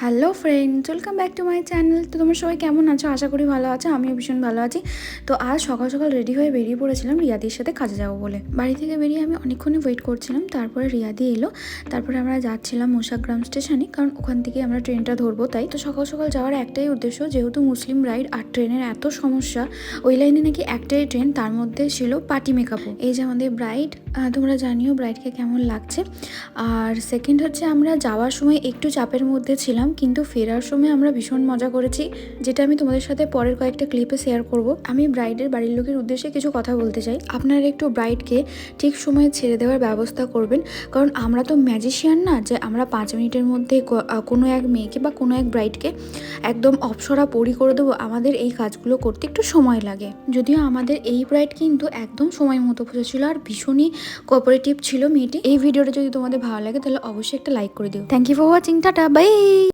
Hello friends, welcome back to my channel. তো তোমরা সবাই কেমন আছো? আশা করি ভালো আছো। আমিও ভীষণ ভালো আছি। তো আজ সকাল সকাল রেডি হয়ে বেরিয়ে পড়েছিলাম রিয়াদির সাথে কাজে যাবো বলে। বাড়ি থেকে বেরিয়ে আমি অনেকক্ষণই ওয়েট করছিলাম, তারপরে রিয়াদি এলো। তারপরে আমরা যাচ্ছিলাম মুসাগ্রাম স্টেশনে, কারণ ওখান থেকে আমরা ট্রেনটা ধরবো। তাই তো সকাল সকাল যাওয়ার একটাই উদ্দেশ্য, যেহেতু মুসলিম রাইড আর ট্রেনের এত সমস্যা, ওই লাইনে নাকি একটাই ট্রেন, তার মধ্যে ছিল পার্টি মেকআপও। এই যে আমাদের ব্রাইড, তোমরা জানিও ব্রাইডকে কেমন লাগছে। আর সেকেন্ড হচ্ছে, আমরা যাওয়ার সময় একটু চাপের মধ্যে ছিলাম, কিন্তু ফেরার সময় আমরা ভীষণ মজা করেছি, যেটা আমি তোমাদের সাথে পরের কয়েকটা ক্লিপে শেয়ার করব। আমি ব্রাইডের বাড়ির লোকের উদ্দেশ্যে কিছু কথা বলতে চাই। আপনারা একটু ব্রাইডকে ঠিক সময়ে ছেড়ে দেওয়ার ব্যবস্থা করবেন, কারণ আমরা তো ম্যাজিশিয়ান না যে আমরা 5 মিনিটের মধ্যে কোনো এক মেয়েকে বা কোনো এক ব্রাইডকে একদম অপসরা পরি করে দেবো। আমাদের এই কাজগুলো করতে একটু সময় লাগে। যদিও আমাদের এই ব্রাইড কিন্তু একদম সময় মতো পৌঁছেছিল আর ভীষণই কোঅপারেটিভ ছিল মেয়েটি। এই ভিডিওটা যদি তোমাদের ভালো লাগে তাহলে অবশ্যই একটা লাইক করে দিও। Thank you for watching, tata, by.